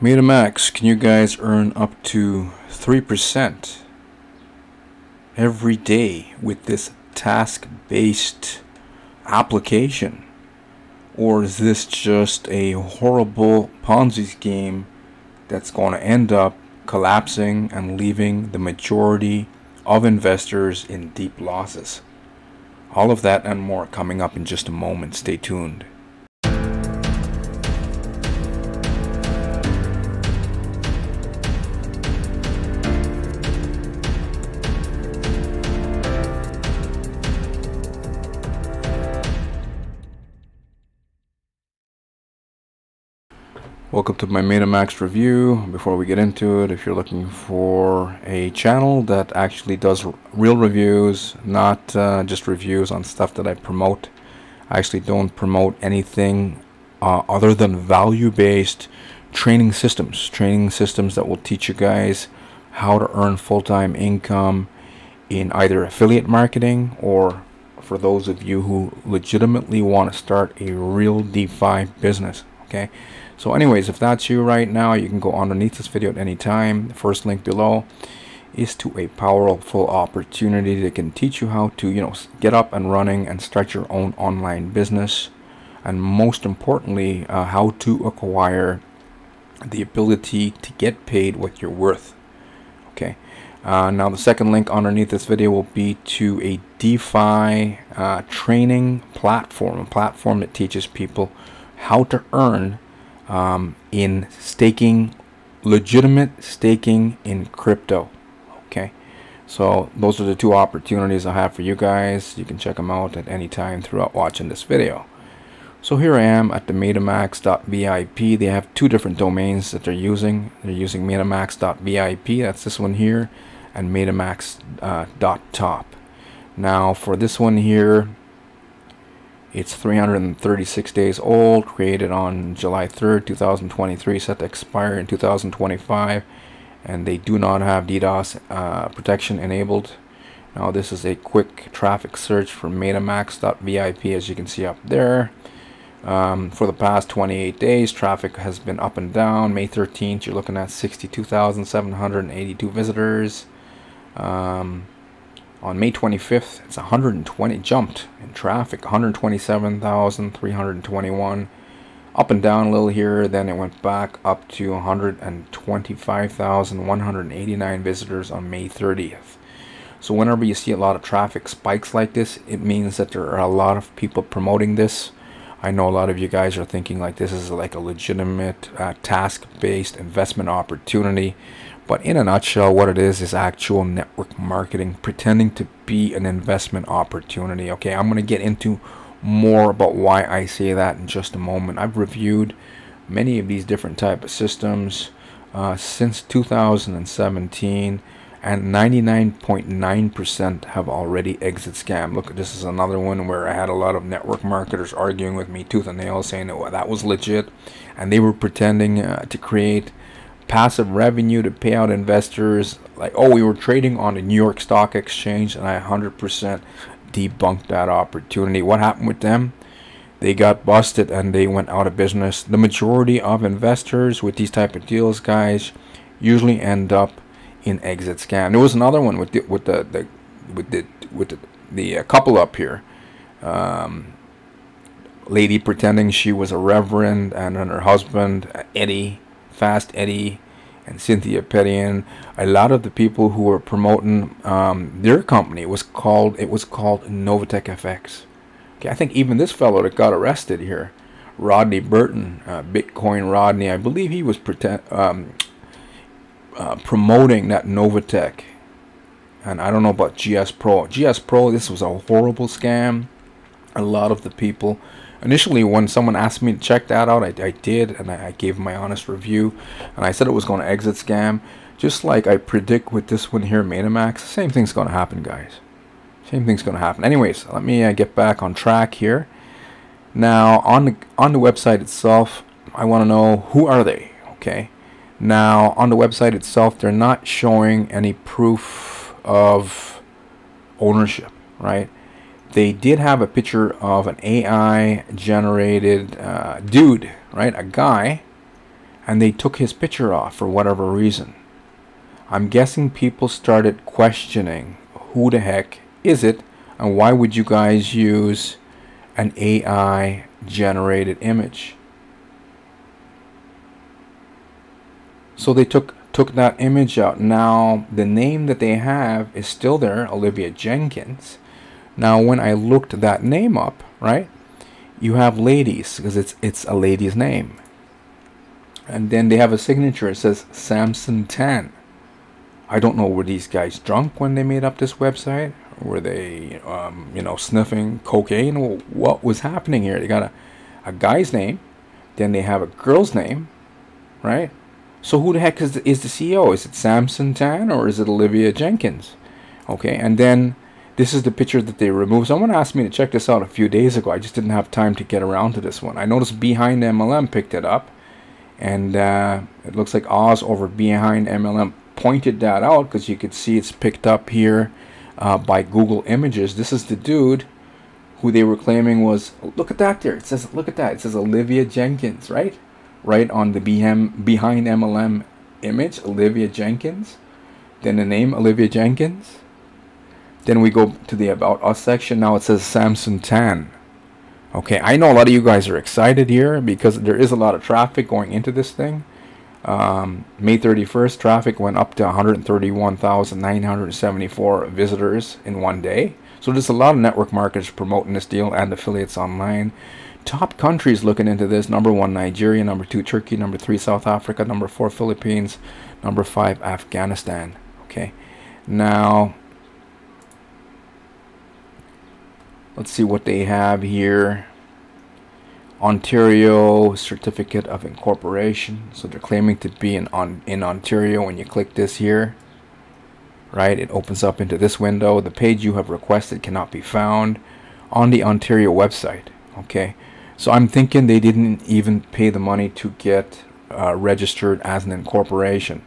Metamax, can you guys earn up to 3% every day with this task-based application? Or is this just a horrible Ponzi scheme that's going to end up collapsing and leaving the majority of investors in deep losses? All of that and more coming up in just a moment. Stay tuned. Welcome to my Metamax review. Before we get into it, if you're looking for a channel that actually does real reviews, not just reviews on stuff that I promote, I actually don't promote anything other than value-based training systems that will teach you guys how to earn full-time income in either affiliate marketing, or for those of you who legitimately want to start a real DeFi business. Okay, so anyways, if that's you right now, you can go underneath this video at any time. The first link below is to a powerful opportunity that can teach you how to, get up and running and start your own online business, and most importantly, how to acquire the ability to get paid what you're worth. Okay, now the second link underneath this video will be to a DeFi training platform, a platform that teaches people how to earn in staking, legitimate staking in crypto. Okay, so those are the two opportunities I have for you guys. You can check them out at any time throughout watching this video. So here I am at the metamax.vip. They have two different domains that they're using. They're using metamax.vip, that's this one here, and metamax.top. Now for this one here, it's 336 days old, created on July 3rd, 2023, set to expire in 2025, and they do not have DDoS protection enabled. Now this is a quick traffic search for metamax.vip, as you can see up there. For the past 28 days, traffic has been up and down. May 13th, you're looking at 62,782 visitors. On May 25th, it's 120, jumped in traffic, 127,321. Up and down a little here, then it went back up to 125,189 visitors on May 30th. So whenever you see a lot of traffic spikes like this, it means that there are a lot of people promoting this. I know a lot of you guys are thinking like this is like a legitimate task-based investment opportunity. But in a nutshell, what it is actual network marketing pretending to be an investment opportunity. Okay, I'm going to get into more about why I say that in just a moment. I've reviewed many of these different type of systems since 2017, and 99.9% have already exit scam. Look, this is another one where I had a lot of network marketers arguing with me tooth and nail, saying that that was legit, and they were pretending to create passive revenue to pay out investors, like, oh, we were trading on the New York Stock Exchange, and I 100% debunked that opportunity. What happened with them? They got busted and they went out of business. The majority of investors with these type of deals, guys, usually end up in exit scam. There was another one with the couple up here, lady pretending she was a reverend, and then her husband Fast Eddie and Cynthia Pettian. A lot of the people who were promoting their company, it was called Novatech FX. Okay, I think even this fellow that got arrested here, Rodney Burton, Bitcoin Rodney, I believe he was promoting that Novatech. And I don't know about GS Pro. GS Pro, this was a horrible scam. A lot of the people, initially when someone asked me to check that out, I did, and I gave my honest review, and I said it was going to exit scam. Just like I predict with this one here, Metamax, same thing's going to happen, guys. Same thing's going to happen. Anyways, let me get back on track here. Now on the website itself, I want to know, who are they? Okay, now on the website itself, they're not showing any proof of ownership, right? They did have a picture of an AI generated dude, right, a guy, and they took his picture off for whatever reason. I'm guessing people started questioning who the heck is it, and why would you guys use an AI generated image? So they took that image out. Now the name that they have is still there, Olivia Jenkins. Now when I looked that name up, right, you have ladies, because it's a lady's name, and then they have a signature. It says Samson Tan. I don't know, were these guys drunk when they made up this website? Were they you know, sniffing cocaine? What was happening here? They got a guy's name, then they have a girl's name, right? So who the heck is the CEO? Is it Samson Tan or is it Olivia Jenkins? Okay, and then this is the picture that they removed. Someone asked me to check this out a few days ago. I just didn't have time to get around to this one. I noticed Behind MLM picked it up, and it looks like Oz over Behind MLM pointed that out, because you could see it's picked up here by Google Images. This is the dude who they were claiming was, look at that there. It says, look at that. It says Olivia Jenkins, right? Right on the Behind MLM image, Olivia Jenkins. Then the name, Olivia Jenkins. Then we go to the About Us section. Now it says Samson Tan. Okay, I know a lot of you guys are excited here because there is a lot of traffic going into this thing. May 31st, traffic went up to 131,974 visitors in one day. So there's a lot of network marketers promoting this deal and affiliates online. Top countries looking into this: number 1 Nigeria, number 2 Turkey, number 3 South Africa, number 4 Philippines, number 5 Afghanistan. Okay, now let's see what they have here. Ontario Certificate of Incorporation. So they're claiming to be in Ontario. When you click this here, right, it opens up into this window. The page you have requested cannot be found on the Ontario website. Okay, so I'm thinking they didn't even pay the money to get registered as an incorporation.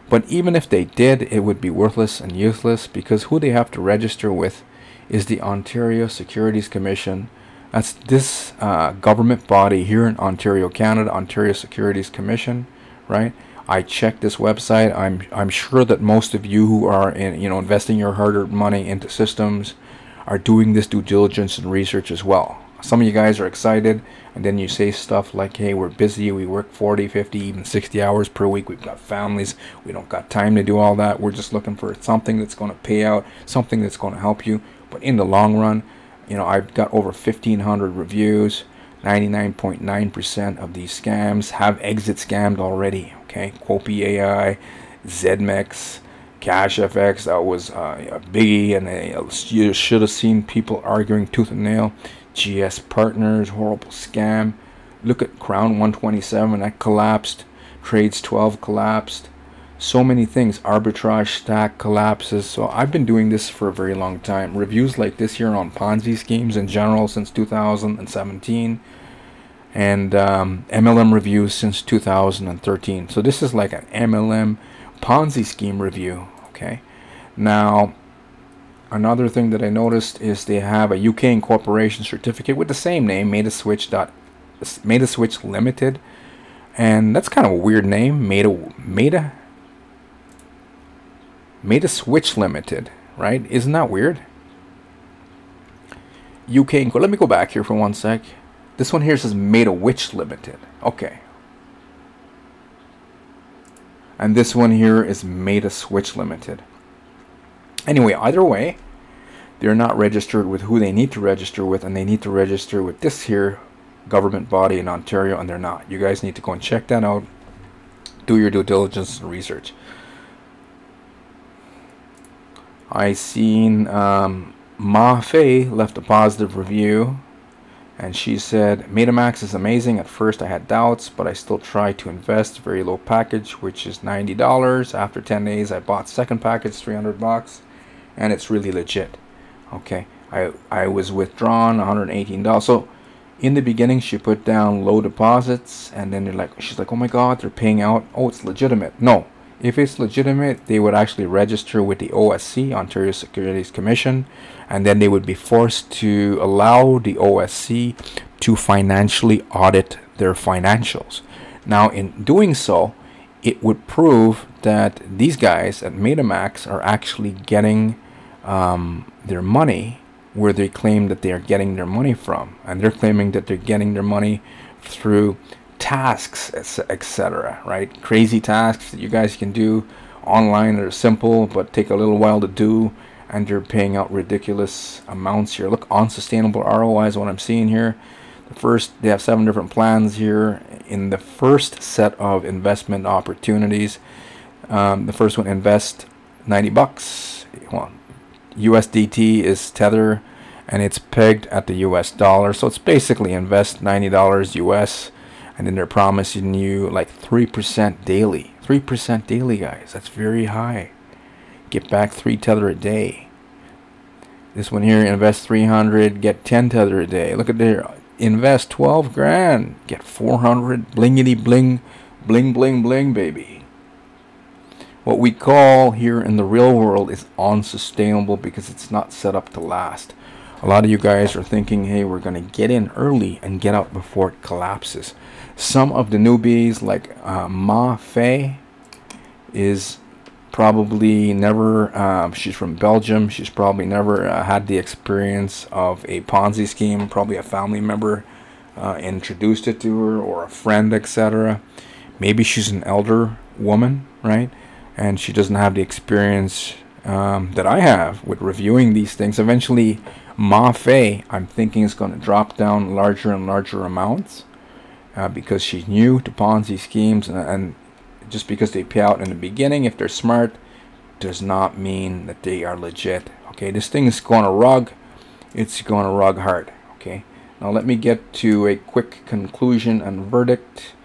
But even if they did, it would be worthless and useless, because who they have to register with is the Ontario Securities Commission. That's this government body here in Ontario, Canada, Ontario Securities Commission, right? I checked this website. I'm sure that most of you who are investing your hard-earned money into systems are doing this due diligence and research as well. Some of you guys are excited, and then you say stuff like, hey, we're busy, we work 40, 50, even 60 hours per week, we've got families, we don't got time to do all that, we're just looking for something that's going to pay out, something that's going to help you. But in the long run, I've got over 1,500 reviews. 99.9% of these scams have exit scammed already. Okay, Quopi AI, ZMX, CashFX, that was a biggie, and you should have seen people arguing tooth and nail. GS Partners, horrible scam. Look at Crown 127, that collapsed. Trades 12 collapsed. So many things. Arbitrage Stack collapses. So I've been doing this for a very long time. Reviews like this here on Ponzi schemes in general since 2017, and MLM reviews since 2013. So this is like an MLM Ponzi scheme review. Okay, now another thing that I noticed is they have a UK incorporation certificate with the same name, Metaswitch Limited, and that's kind of a weird name, Metaswitch Limited, right? Isn't that weird? UK, let me go back here for one sec. This one here says Metawitch Limited. Okay. And this one here is Metaswitch Limited. Anyway, either way, they're not registered with who they need to register with, and they need to register with this here government body in Ontario, and they're not. You guys need to go and check that out. Do your due diligence and research. I seen Ma Fei left a positive review, and she said, Metamax is amazing. At first I had doubts, but I still tried to invest. Very low package, which is $90. After 10 days I bought second package, $300, and it's really legit. Okay, I was withdrawn $118. So in the beginning she put down low deposits, and then she's like, oh my god, they're paying out. Oh, it's legitimate. No. If it's legitimate, they would actually register with the OSC, Ontario Securities Commission, and then they would be forced to allow the OSC to financially audit their financials. Now, in doing so, it would prove that these guys at Metamax are actually getting their money where they claim that they are getting their money from, and they're claiming that they're getting their money through tasks, etc. Right? Crazy tasks that you guys can do online that are simple but take a little while to do, and you're paying out ridiculous amounts here. Look, unsustainable ROI is what I'm seeing here. They have 7 different plans here in the first set of investment opportunities. The first one, invest 90 bucks. Well, USDT is Tether, and it's pegged at the US dollar. So it's basically invest $90 US, and then they're promising you like 3% daily. 3% daily, guys. That's very high. Get back 3 Tether a day. This one here, invest 300, get 10 Tether a day. Look at there. Invest 12 grand, get 400. Blingity bling, bling bling bling, baby. What we call here in the real world is unsustainable because it's not set up to last. A lot of you guys are thinking, hey, we're going to get in early and get out before it collapses. Some of the newbies, like Ma Fei, is probably never, she's from Belgium, she's probably never had the experience of a Ponzi scheme. Probably a family member introduced it to her, or a friend, etc. Maybe she's an elder woman, right? And she doesn't have the experience that I have with reviewing these things. Eventually, Ma Fei, I'm thinking, is going to drop down larger and larger amounts because she's new to Ponzi schemes, and just because they pay out in the beginning, if they're smart, does not mean that they are legit. Okay, this thing is going to rug. It's going to rug hard. Okay, now let me get to a quick conclusion and verdict.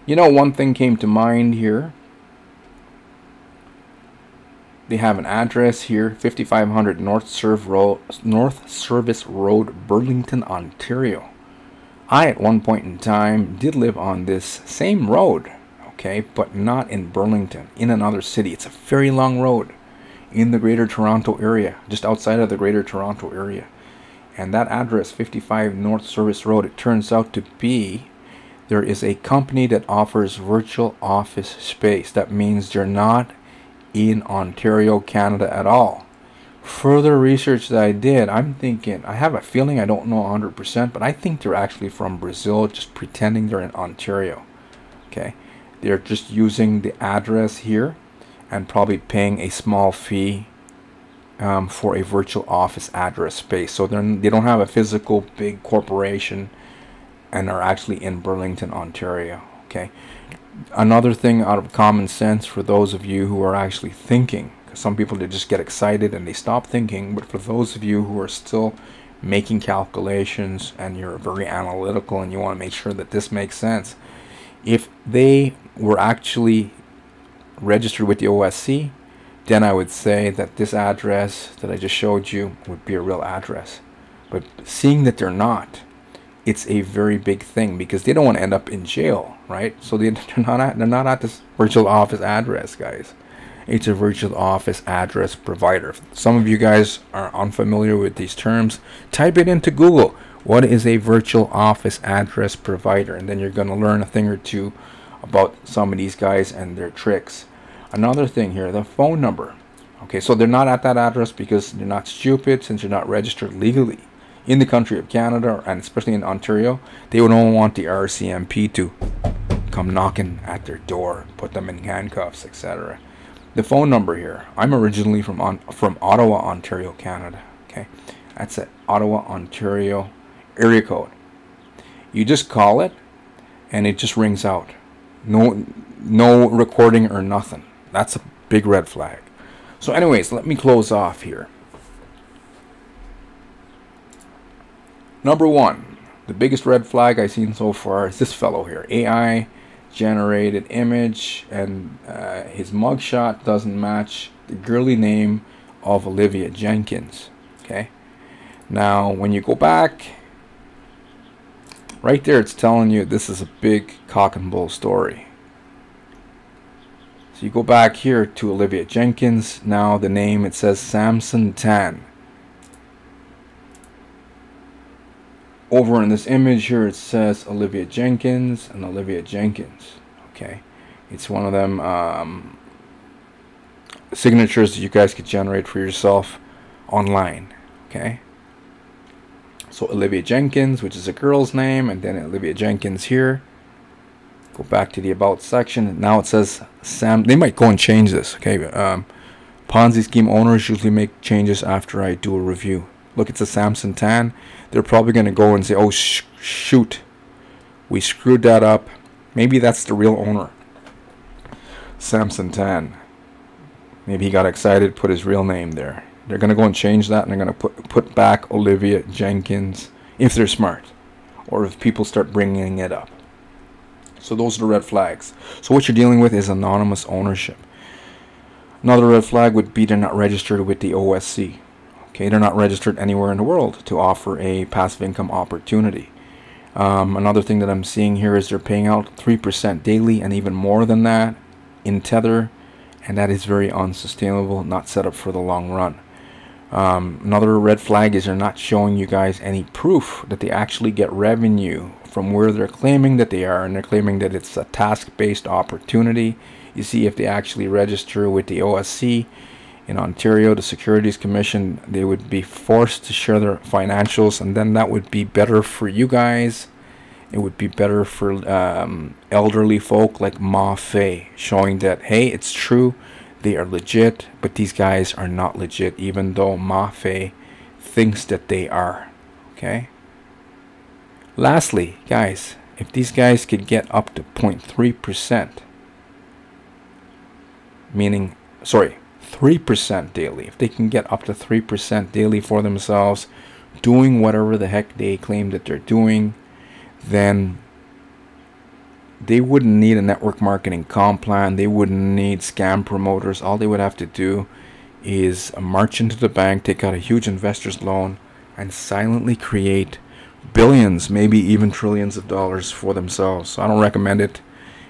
You know, one thing came to mind here. They have an address here, 5500 North Service Road, Burlington, Ontario. I, at one point in time, did live on this same road. Okay, but not in Burlington, in another city. It's a very long road in the Greater Toronto area, just outside of the Greater Toronto area. And that address, 55 North Service Road, it turns out to be, there is a company that offers virtual office space. That means they're not in Ontario, Canada at all. Further research that I did, I'm thinking, I have a feeling, I don't know 100%, but I think they're actually from Brazil, just pretending they're in Ontario. Okay. They're just using the address here and probably paying a small fee for a virtual office address space. So they don't have a physical big corporation and are actually in Burlington, Ontario. Okay. Another thing out of common sense for those of you who are actually thinking, because some people, they just get excited and they stop thinking, but for those of you who are still making calculations and you're very analytical and you want to make sure that this makes sense, if they were actually registered with the OSC, then I would say that this address that I just showed you would be a real address. But seeing that they're not, it's a very big thing because they don't want to end up in jail, right? So they're not at this virtual office address, guys. It's a virtual office address provider. If some of you guys are unfamiliar with these terms, type it into Google. What is a virtual office address provider? And then you're going to learn a thing or two about some of these guys and their tricks. Another thing here, the phone number. Okay, so they're not at that address because they're not stupid, since you're not registered legally in the country of Canada, and especially in Ontario. They would not want the RCMP to come knocking at their door, put them in handcuffs, etc. The phone number here, I'm originally from Ottawa, Ontario, Canada. Okay, that's at Ottawa, Ontario area code. You just call it and it just rings out. No recording or nothing. That's a big red flag. So anyways, let me close off here. Number one, the biggest red flag I've seen so far is this fellow here. AI generated image, and his mugshot doesn't match the girly name of Olivia Jenkins. Okay. Now, when you go back, right there, it's telling you this is a big cock and bull story. So you go back here to Olivia Jenkins. Now the name, it says Samson Tan. Over in this image here, it says Olivia Jenkins and Olivia Jenkins. Okay, it's one of them signatures that you guys could generate for yourself online. Okay, so Olivia Jenkins, which is a girl's name, and then Olivia Jenkins here. Go back to the about section, and now it says Sam. They might go and change this. Okay, Ponzi scheme owners usually make changes after I do a review. Look, it's a Samson Tan. They're probably going to go and say, oh shoot, we screwed that up. Maybe that's the real owner, Samson Tan. Maybe he got excited, put his real name there. They're going to go and change that, and they're going to put back Olivia Jenkins, if they're smart, or if people start bringing it up. So those are the red flags. So what you're dealing with is anonymous ownership. Another red flag would be they're not registered with the OSC. Okay, they're not registered anywhere in the world to offer a passive income opportunity. Another thing that I'm seeing here is they're paying out 3% daily and even more than that in Tether, and that is very unsustainable, not set up for the long run. Another red flag is they're not showing you guys any proof that they actually get revenue from where they're claiming that they are, and they're claiming that it's a task-based opportunity. You see, if they actually register with the OSC in Ontario, the Securities Commission, they would be forced to share their financials, and then that would be better for you guys. It would be better for elderly folk like Ma Fei, showing that, hey, it's true, they are legit, but these guys are not legit, even though Ma Fei thinks that they are. Okay. Lastly, guys, if these guys could get up to 0.3%, meaning, sorry, 3% daily, if they can get up to 3% daily for themselves, doing whatever the heck they claim that they're doing, then they wouldn't need a network marketing comp plan. They wouldn't need scam promoters. All they would have to do is march into the bank, take out a huge investor's loan, and silently create billions, maybe even trillions of dollars for themselves. So I don't recommend it.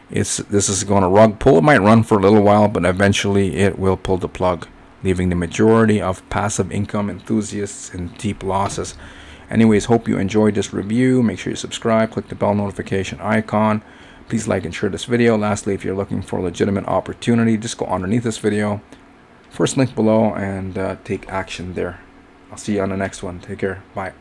This is going to rug pull. It might run for a little while, but eventually it will pull the plug, leaving the majority of passive income enthusiasts in deep losses. Anyways, hope you enjoyed this review. Make sure you subscribe, click the bell notification icon. Please like and share this video. Lastly, if you're looking for a legitimate opportunity, just go underneath this video, first link below, and take action there. I'll see you on the next one. Take care. Bye.